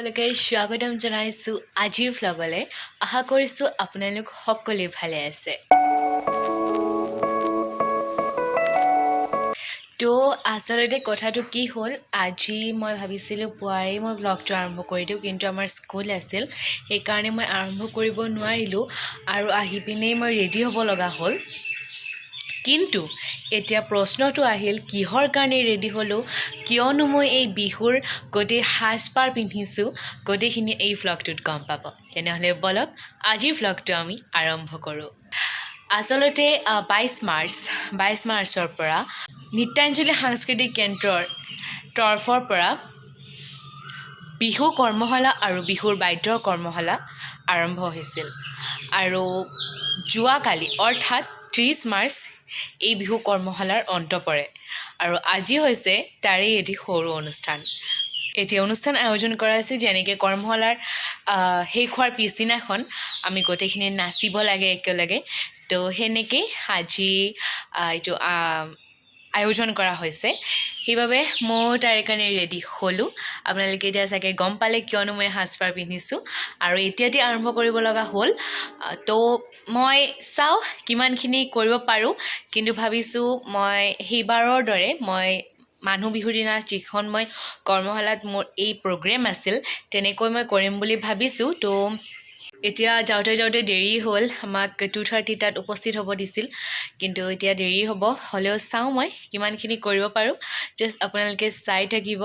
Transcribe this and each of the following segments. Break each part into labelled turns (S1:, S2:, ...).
S1: সকলোকে স্বাগতম জনাইছো আজিৰ ভ্লগলৈ আশা কৰিছো আপোনালোক সকলোৱে ভালে আছে তো আসলতে কথাটো কি হ'ল আজি মই ভাবিছিলো পুৱাই মই ভ্লগটো আৰম্ভ কৰি দিও কিন্তু আমাৰ স্কুল আছিল এই কাৰণে মই আৰম্ভ কৰিব নোৱাৰিলো আৰু আহি পিনে মই ৰেডি হ'ব লগা হ'ল কিন্তু এতিয়া প্ৰশ্নটো আহিল কিহৰ কাৰণে ৰেডি হলো কিয়নো মই এই বিহুৰ গটে হাজপাৰ পিন্ধিছো গটেখিনি এই ভ্লগটোত গম পাব তেনেহলে বলক আজিৰ ভ্লগটো আমি আৰম্ভ কৰো আসলতে 22 মাৰ্চৰ পৰা নৃত্যাঞ্জলি সাংস্কৃতিক কেন্দ্ৰৰ তৰফৰ পৰা বিহু কৰ্মশালা আৰু বিহুৰ বাদ্যৰ কৰ্মশালা আৰম্ভ হৈছিল আৰু যোৱাকালি অৰ্থাৎ 30 মাৰ্চ এই বিহু কৰ্মশালাৰ অন্ত পৰে আৰু আজি হৈছে তাৰে এটি সৰু অনুষ্ঠান এটি অনুষ্ঠান আয়োজন কৰা হৈছে যেনেকৈ কৰ্মশালাৰ শেষ হোৱাৰ পিছদিনাখন আমি গোটেইখিনি নাচিব লাগে একেলগে তো হেনেকৈ আজি এইটো আয়োজন কৰা হৈছে সেইবাবে মই তাৰে কাৰণে ৰেডি হ'লো আপোনালোকে এতিয়া চাগে গম পালে কিয়নো মই হাজপাৰ পিন্ধিছো আৰু এতিয়াতে আৰম্ভ কৰিব লগা হ'ল তো মই চাও কিমানখিনি কৰিব পাৰো কিন্তু ভাবিছো মই সেইবাৰৰ দৰে মই মানুহ বিহুৰ দিনা যিখন মই কৰ্মশালাত মোৰ এই প্ৰগ্ৰেম আছিল তেনেকৈ মই কৰিম বুলি ভাবিছো তো এতিয়া যাওঁতে দেৰি হ'ল আমাক 2:30 তাত উপস্থিত হ'ব দিছিল কিন্তু এতিয়া দেৰি হ'ব হলেও চাওঁ মই কিমানখিনি কৰিব পাৰো জাস্ট আপোনালোকে চাই থাকিব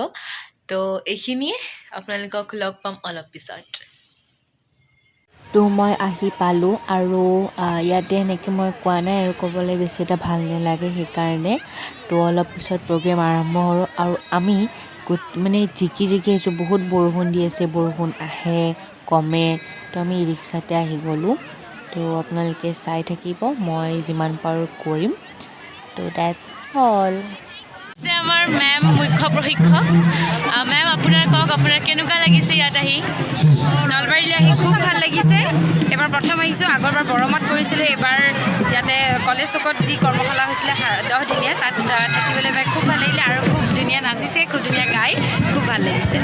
S1: তো এইখিনিয়ে আপোনালোকক লগ পাম অলপ পিছত তো মই আহি পালো আৰু ইয়াতে এনেকৈ মই কোৱা নাই আৰু ক'বলৈ বেছি এটা ভাল নালাগে সেইকাৰণে তো অলপ পিছত প্ৰগ্ৰেম আৰম্ভ হ'ব আৰু আমি মানে জিকি আহিছোঁ বহুত বৰষুণ দি আছে বৰষুণ আহে কমে তো আমি ৰিক্সাতে আহি গ'লোঁ তো আপোনালোকে চাই থাকিব মই যিমান পাৰোঁ কৰিম তো দ্যাটছ অল যে আমাৰ মেম মুখ্য প্ৰশিক্ষক মেম আপোনাৰ কওক আপোনাৰ কেনেকুৱা লাগিছে ইয়াত আহি
S2: নলবাৰীলৈ আহি খুব ভাল লাগিছে এবাৰ প্ৰথম আহিছোঁ আগৰবাৰ বৰমত কৰিছিলোঁ এবাৰ ইয়াতে কলেজ চুকত যি কৰ্মশালা হৈছিলে 10 দিনীয়া তাত থাকিবলৈ পাই খুব ভাল লাগিলে আৰু খুব ধুনীয়া নাচিছে খুব ধুনীয়া গাই খুব ভাল লাগিছে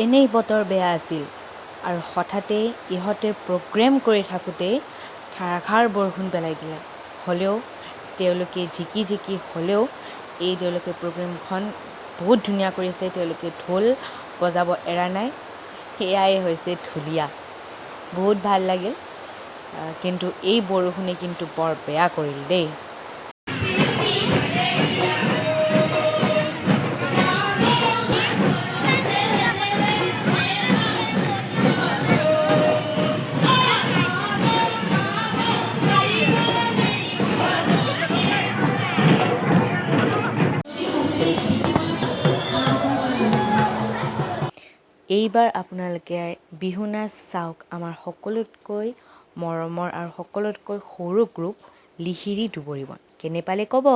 S1: এনেই বতৰ বেয়া আছিল আৰু হঠাতে ইহঁতে প্ৰগ্ৰেম কৰি থাকোঁতে ধাৰাসাৰ বৰষুণ পেলাই দিলে হ'লেও তেওঁলোকে জিকি হ'লেও এই তেওঁলোকে প্ৰগ্ৰেমখন বহুত ধুনীয়া কৰিছে তেওঁলোকে ঢোল বজাব এৰা নাই সেয়াই হৈছে ঢুলীয়া বহুত ভাল লাগিল কিন্তু এই বৰষুণে কিন্তু বৰ বেয়া কৰিল দেই এইবাৰ আপোনালোকে বিহু নাচ চাওক আমাৰ সকলোতকৈ মৰমৰ আৰু সকলোতকৈ সৰু গ্ৰুপ লিহিৰি দুবৰিবন কেনে পালে ক'ব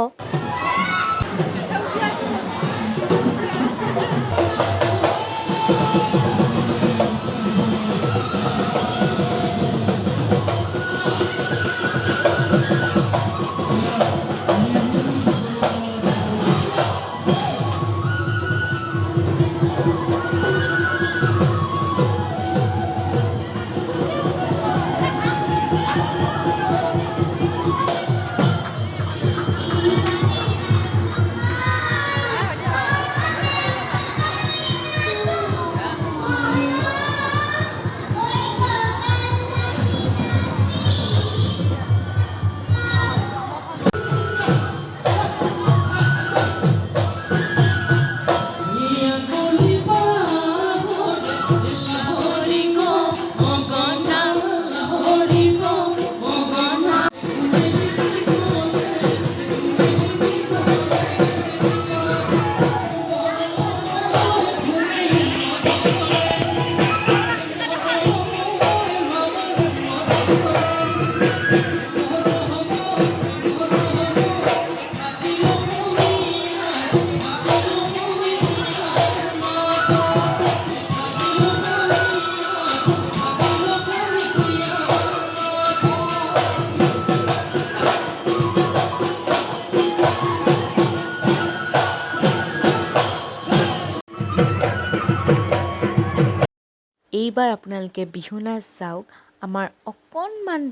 S1: এইবাৰ আপোনালোকে বিহু নাচ চাওক আমাৰ অকণমান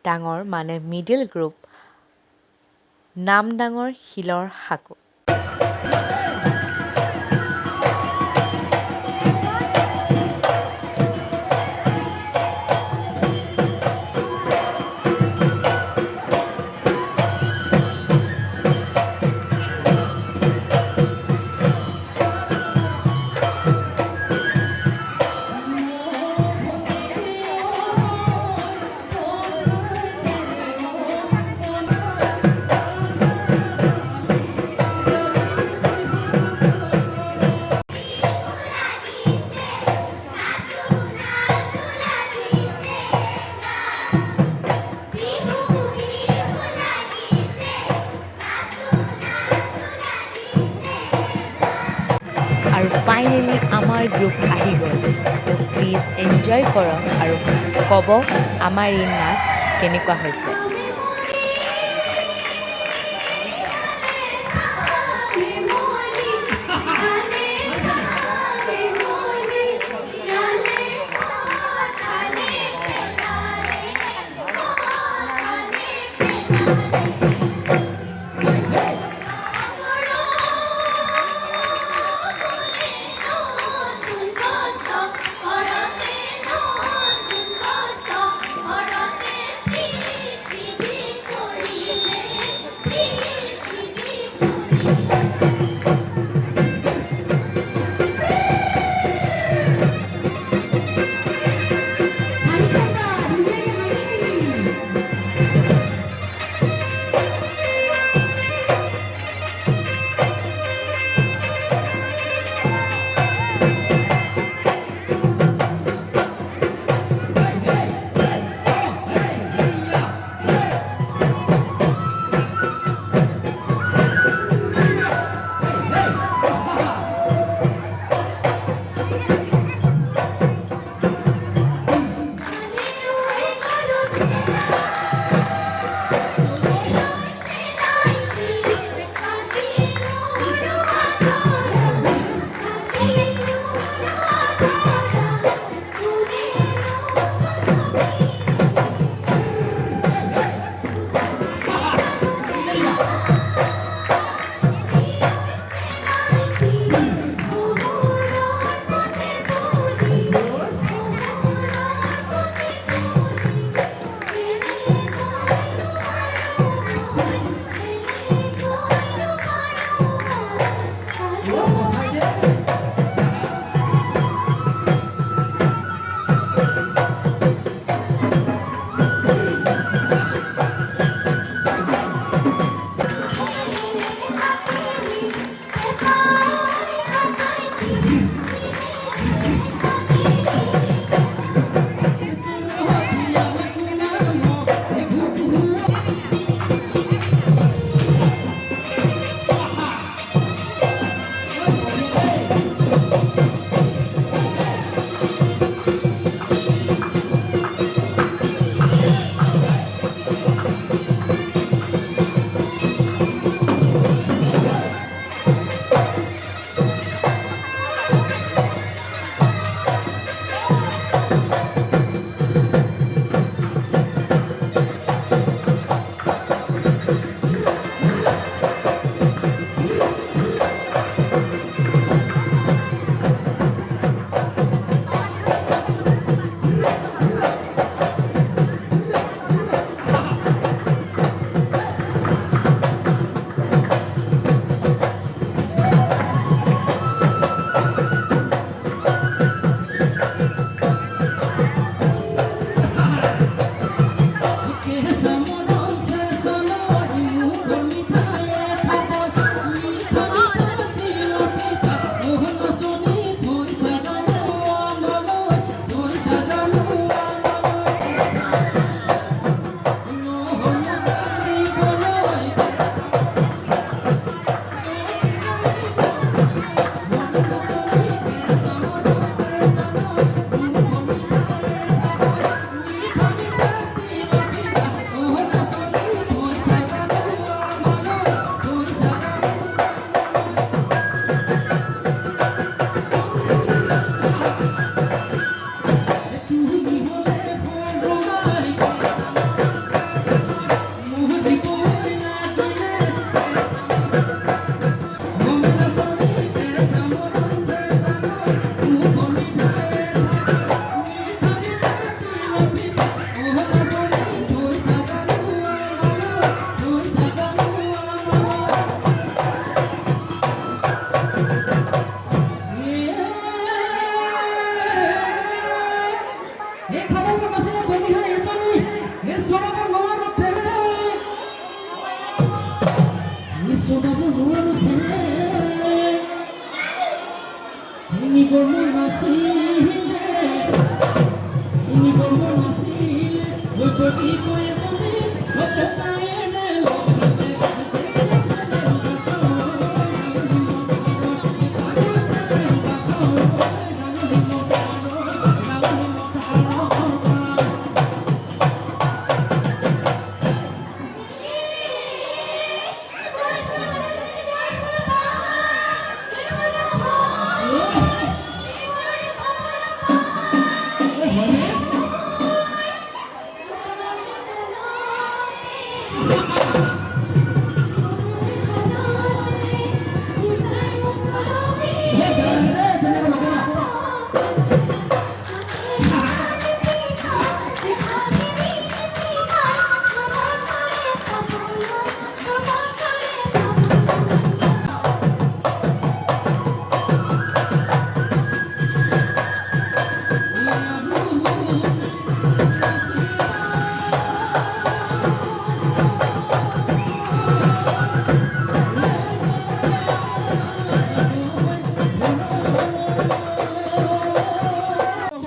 S1: ডাঙৰ মানে মিডিল গ্ৰুপ নাম ডাঙৰ শিলৰ সাকু আৰু ফাইনেলি আমাৰ গ্ৰুপ আহি গ'ল তো প্লিজ এনজয় কৰক আৰু ক'ব আমাৰ এই নাচ কেনেকুৱা হৈছে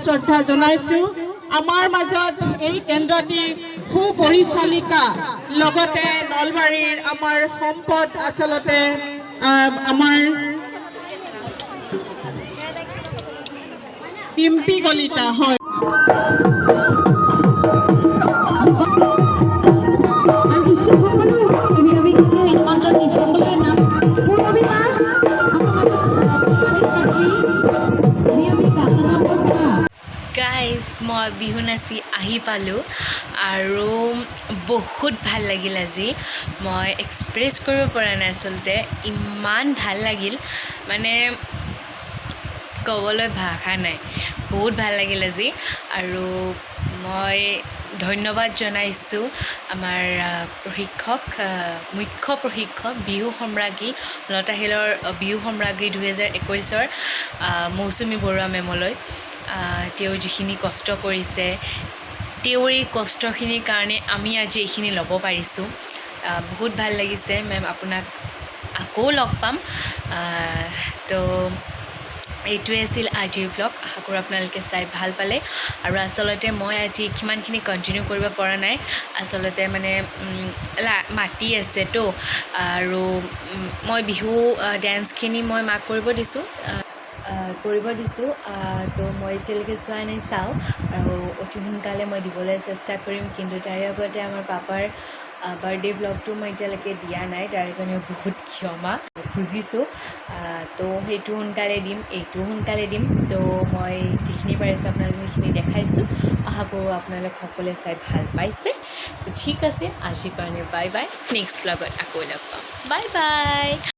S3: শ্ৰদ্ধা জনাইছো আমাৰ মাজত এই কেন্দ্ৰটি সুপৰিচালিকা লগতে নলবাৰীৰ আমাৰ সম্পদ আসলতে আমাৰ ডিম্পি কলিতা হয়
S1: গাইজ মই বিহু নাচি আহি পালোঁ আৰু বহুত ভাল লাগিল আজি মই এক্সপ্ৰেছ কৰিব পৰা নাই আচলতে ইমান ভাল লাগিল মানে ক'বলৈ ভাষা নাই বহুত ভাল লাগিল আজি আৰু মই ধন্যবাদ জনাইছোঁ আমাৰ প্ৰশিক্ষক মুখ্য প্ৰশিক্ষক বিহু সম্ৰাজ্ঞী লতাশিলৰ বিহু সম্ৰাজ্ঞী 2021ৰ মৌচুমী বৰুৱা মেমলৈ তেওঁ যিখিনি কষ্ট কৰিছে তেওঁৰ এই কষ্টখিনিৰ কাৰণে আমি আজি এইখিনি ল'ব পাৰিছোঁ বহুত ভাল লাগিছে মেম আপোনাক আকৌ লগ পাম তো এইটোৱে আছিল আজিৰ ব্লগ আশা কৰোঁ আপোনালোকে চাই ভাল পালে আৰু আচলতে মই আজি কিমানখিনি কণ্টিনিউ কৰিব পৰা নাই আচলতে মানে মাতি আছে তো আৰু মই বিহু ডেন্সখিনি মই মাক কৰিব দিছোঁ তো মই এতিয়ালৈকে চোৱা নাই চাওঁ আৰু অতি সোনকালে মই দিবলৈ চেষ্টা কৰিম কিন্তু তাৰে আগতে আমাৰ পাপাৰ বাৰ্থডে ব্লগটো মই এতিয়ালৈকে দিয়া নাই তাৰ কাৰণে বহুত ক্ষমা খুজিছোঁ তো সেইটো সোনকালে দিম এইটো সোনকালে দিম তো মই যিখিনি পাৰিছোঁ আপোনালোকে সেইখিনি দেখাইছোঁ আশা কৰোঁ আপোনালোক সকলোৱে চাই ভাল পাইছে ঠিক আছে আজিৰ কাৰণে বাই বাই নেক্সট ব্লগত আকৌ লগ পাম বাই বাই